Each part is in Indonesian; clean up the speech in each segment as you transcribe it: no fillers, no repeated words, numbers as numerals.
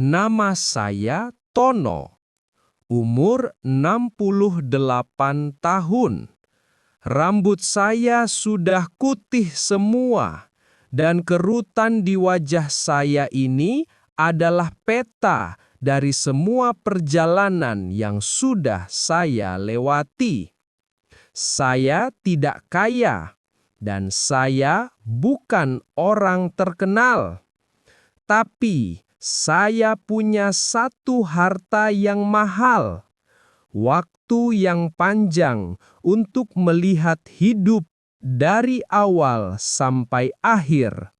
Nama saya Tono, umur 68 tahun. Rambut saya sudah putih semua, dan kerutan di wajah saya ini adalah peta dari semua perjalanan yang sudah saya lewati. Saya tidak kaya, dan saya bukan orang terkenal. Tapi saya punya satu harta yang mahal, waktu yang panjang untuk melihat hidup dari awal sampai akhir.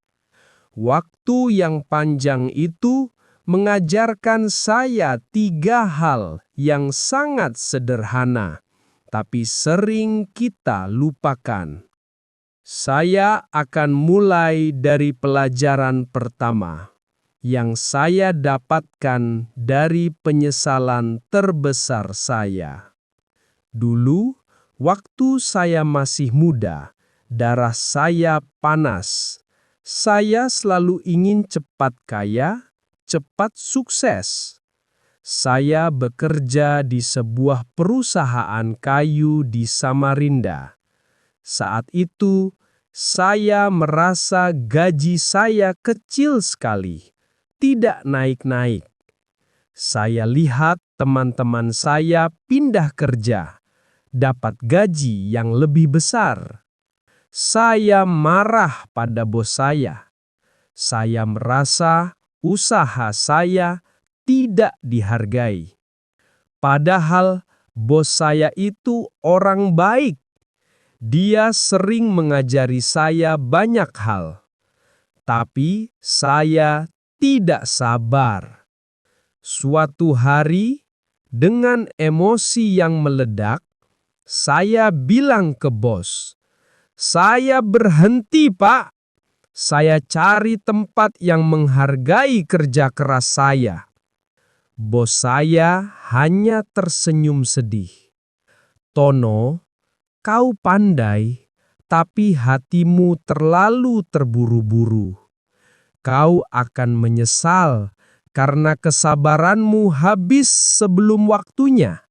Waktu yang panjang itu mengajarkan saya 3 hal yang sangat sederhana, tapi sering kita lupakan. Saya akan mulai dari pelajaran pertama yang saya dapatkan dari penyesalan terbesar saya. Dulu, waktu saya masih muda, darah saya panas. Saya selalu ingin cepat kaya, cepat sukses. Saya bekerja di sebuah perusahaan kayu di Samarinda. Saat itu, saya merasa gaji saya kecil sekali, tidak naik-naik. Saya lihat teman-teman saya pindah kerja, dapat gaji yang lebih besar. Saya marah pada bos saya. Saya merasa usaha saya tidak dihargai. Padahal bos saya itu orang baik. Dia sering mengajari saya banyak hal. Tapi saya tidak sabar. Suatu hari, dengan emosi yang meledak, saya bilang ke bos, "Saya berhenti, Pak. Saya cari tempat yang menghargai kerja keras saya." Bos saya hanya tersenyum sedih. "Tono, kau pandai, tapi hatimu terlalu terburu-buru. Kau akan menyesal karena kesabaranmu habis sebelum waktunya."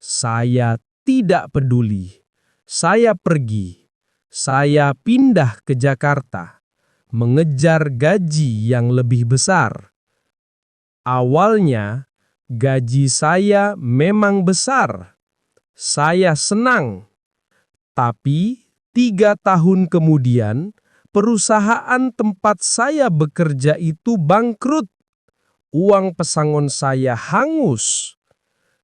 Saya tidak peduli. Saya pergi. Saya pindah ke Jakarta, mengejar gaji yang lebih besar. Awalnya, gaji saya memang besar. Saya senang. Tapi 3 tahun kemudian, perusahaan tempat saya bekerja itu bangkrut. Uang pesangon saya hangus.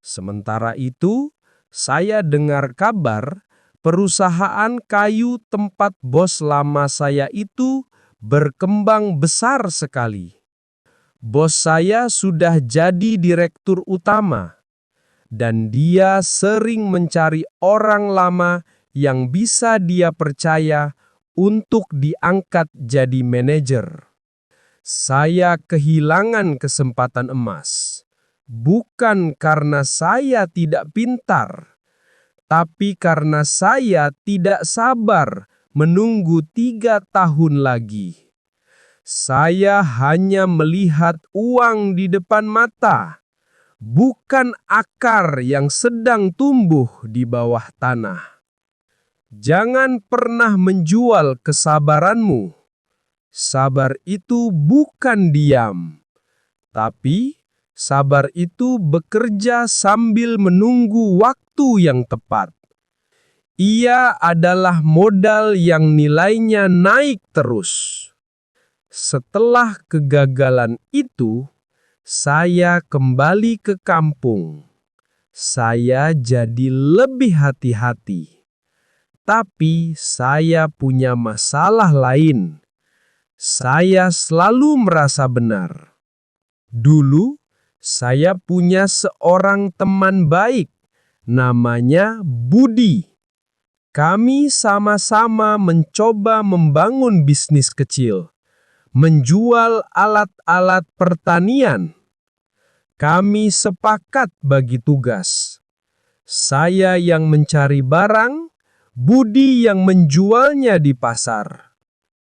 Sementara itu, saya dengar kabar perusahaan kayu tempat bos lama saya itu berkembang besar sekali. Bos saya sudah jadi direktur utama, dan dia sering mencari orang lama yang bisa dia percaya untuk diangkat jadi manajer. Saya kehilangan kesempatan emas, bukan karena saya tidak pintar, tapi karena saya tidak sabar menunggu 3 tahun lagi. Saya hanya melihat uang di depan mata, bukan akar yang sedang tumbuh di bawah tanah. Jangan pernah menjual kesabaranmu. Sabar itu bukan diam, tapi sabar itu bekerja sambil menunggu waktu yang tepat. Ia adalah modal yang nilainya naik terus. Setelah kegagalan itu, saya kembali ke kampung. Saya jadi lebih hati-hati. Tapi saya punya masalah lain. Saya selalu merasa benar. Dulu, saya punya seorang teman baik, namanya Budi. Kami sama-sama mencoba membangun bisnis kecil, menjual alat-alat pertanian. Kami sepakat bagi tugas. Saya yang mencari barang, Budi yang menjualnya di pasar.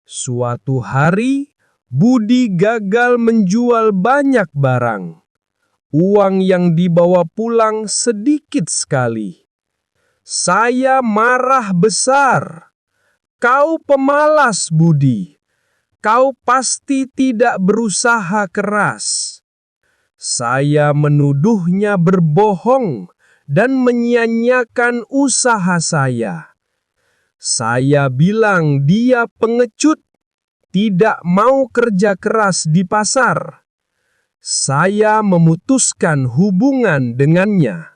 Suatu hari, Budi gagal menjual banyak barang. Uang yang dibawa pulang sedikit sekali. Saya marah besar. Kau pemalas, Budi. Kau pasti tidak berusaha keras. Saya menuduhnya berbohong dan menyia-nyiakan usaha saya. Saya bilang dia pengecut, tidak mau kerja keras di pasar. Saya memutuskan hubungan dengannya.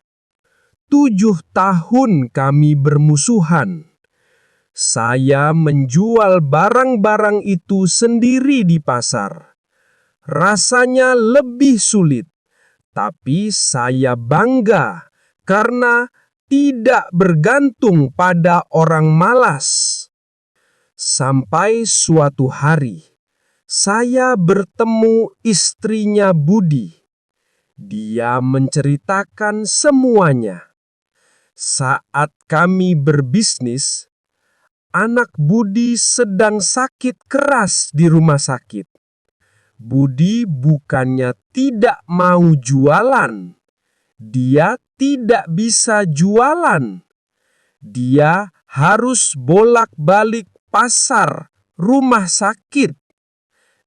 7 tahun kami bermusuhan. Saya menjual barang-barang itu sendiri di pasar. Rasanya lebih sulit, tapi saya bangga karena tidak bergantung pada orang malas. Sampai suatu hari, saya bertemu istrinya Budi. Dia menceritakan semuanya. Saat kami berbisnis, anak Budi sedang sakit keras di rumah sakit. Budi bukannya tidak mau jualan. Dia tidak bisa jualan. Dia harus bolak-balik pasar, rumah sakit.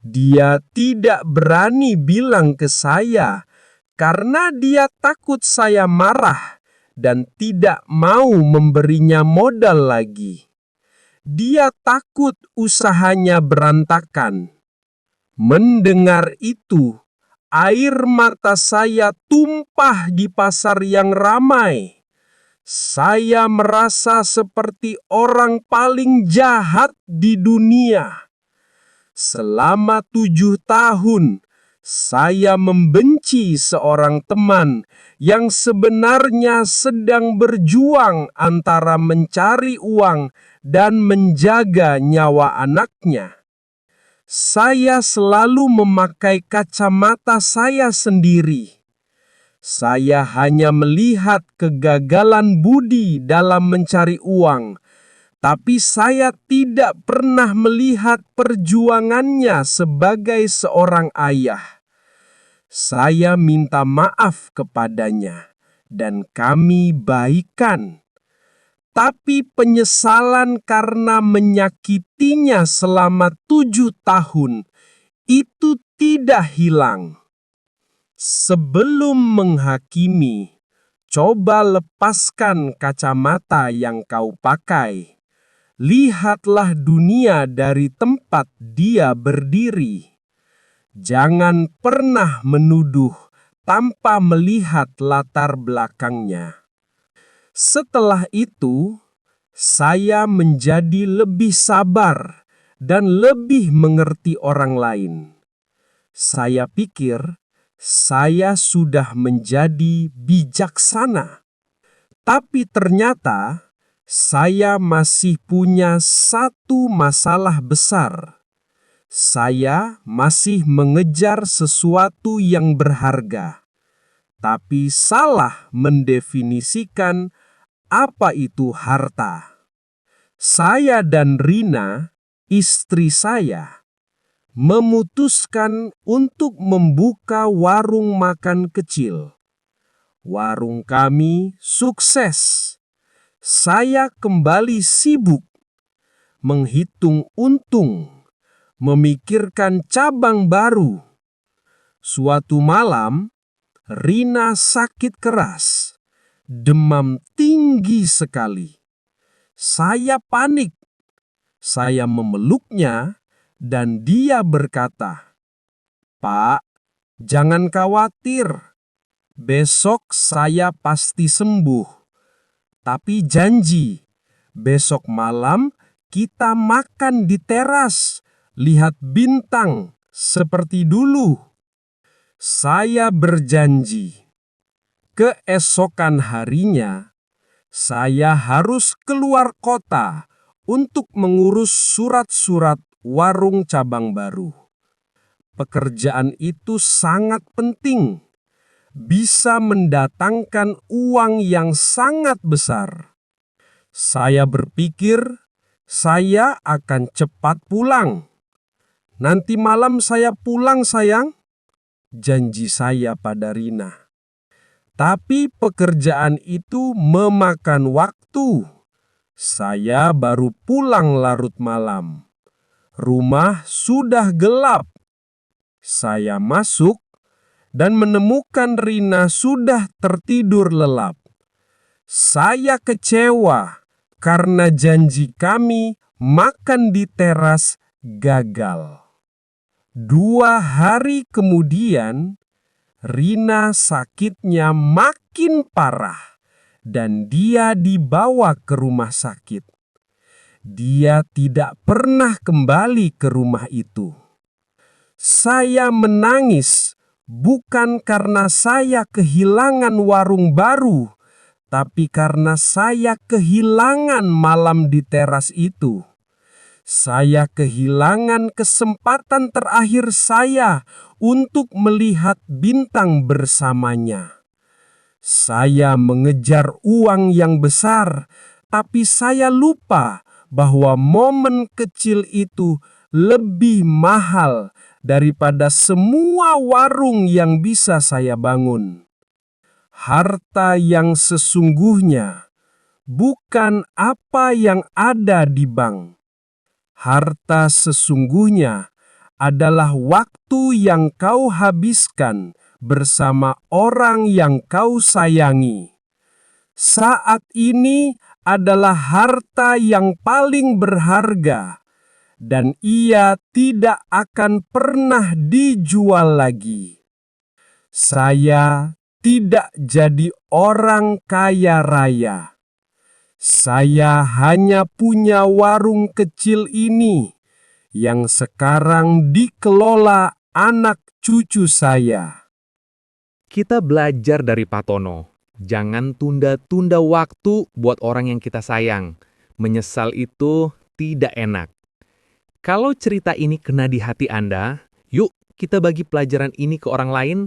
Dia tidak berani bilang ke saya karena dia takut saya marah dan tidak mau memberinya modal lagi. Dia takut usahanya berantakan. Mendengar itu, air mata saya tumpah di pasar yang ramai. Saya merasa seperti orang paling jahat di dunia. Selama 7 tahun, saya membenci seorang teman yang sebenarnya sedang berjuang antara mencari uang dan menjaga nyawa anaknya. Saya selalu memakai kacamata saya sendiri. Saya hanya melihat kegagalan Budi dalam mencari uang, tapi saya tidak pernah melihat perjuangannya sebagai seorang ayah. Saya minta maaf kepadanya, dan kami baikan. Tapi penyesalan karena menyakitinya selama 7 tahun itu tidak hilang. Sebelum menghakimi, coba lepaskan kacamata yang kau pakai. Lihatlah dunia dari tempat dia berdiri. Jangan pernah menuduh tanpa melihat latar belakangnya. Setelah itu, saya menjadi lebih sabar dan lebih mengerti orang lain. Saya pikir saya sudah menjadi bijaksana, tapi ternyata saya masih punya satu masalah besar. Saya masih mengejar sesuatu yang berharga, tapi salah mendefinisikan apa itu harta. Saya dan Rina, istri saya, memutuskan untuk membuka warung makan kecil. Warung kami sukses. Saya kembali sibuk menghitung untung, memikirkan cabang baru. Suatu malam, Rina sakit keras, demam tinggi sekali. Saya panik. Saya memeluknya dan dia berkata, "Pak, jangan khawatir. Besok saya pasti sembuh. Tapi janji, besok malam kita makan di teras, lihat bintang seperti dulu." Saya berjanji. Keesokan harinya, saya harus keluar kota untuk mengurus surat-surat warung cabang baru. Pekerjaan itu sangat penting, bisa mendatangkan uang yang sangat besar. Saya berpikir saya akan cepat pulang. Nanti malam saya pulang sayang, janji saya pada Rina. Tapi pekerjaan itu memakan waktu. Saya baru pulang larut malam. Rumah sudah gelap. Saya masuk dan menemukan Rina sudah tertidur lelap. Saya kecewa karena janji kami makan di teras gagal. 2 hari kemudian, Rina sakitnya makin parah dan dia dibawa ke rumah sakit. Dia tidak pernah kembali ke rumah itu. Saya menangis bukan karena saya kehilangan warung baru, tapi karena saya kehilangan malam di teras itu. Saya kehilangan kesempatan terakhir saya untuk melihat bintang bersamanya. Saya mengejar uang yang besar, tapi saya lupa bahwa momen kecil itu lebih mahal daripada semua warung yang bisa saya bangun. Harta yang sesungguhnya bukan apa yang ada di bank. Harta sesungguhnya adalah waktu yang kau habiskan bersama orang yang kau sayangi. Saat ini adalah harta yang paling berharga, dan ia tidak akan pernah dijual lagi. Saya tidak jadi orang kaya raya. Saya hanya punya warung kecil ini yang sekarang dikelola anak cucu saya. Kita belajar dari Pak Tono. Jangan tunda-tunda waktu buat orang yang kita sayang. Menyesal itu tidak enak. Kalau cerita ini kena di hati Anda, yuk kita bagi pelajaran ini ke orang lain.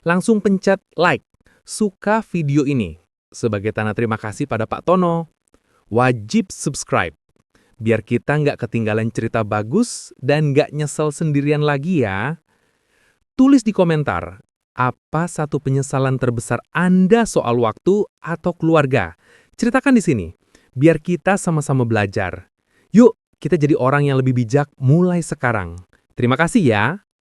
Langsung pencet like, suka video ini. Sebagai tanda terima kasih pada Pak Tono. Wajib subscribe. Biar kita nggak ketinggalan cerita bagus dan nggak nyesel sendirian lagi ya. Tulis di komentar, apa satu penyesalan terbesar Anda soal waktu atau keluarga? Ceritakan di sini, biar kita sama-sama belajar. Yuk, kita jadi orang yang lebih bijak mulai sekarang. Terima kasih ya.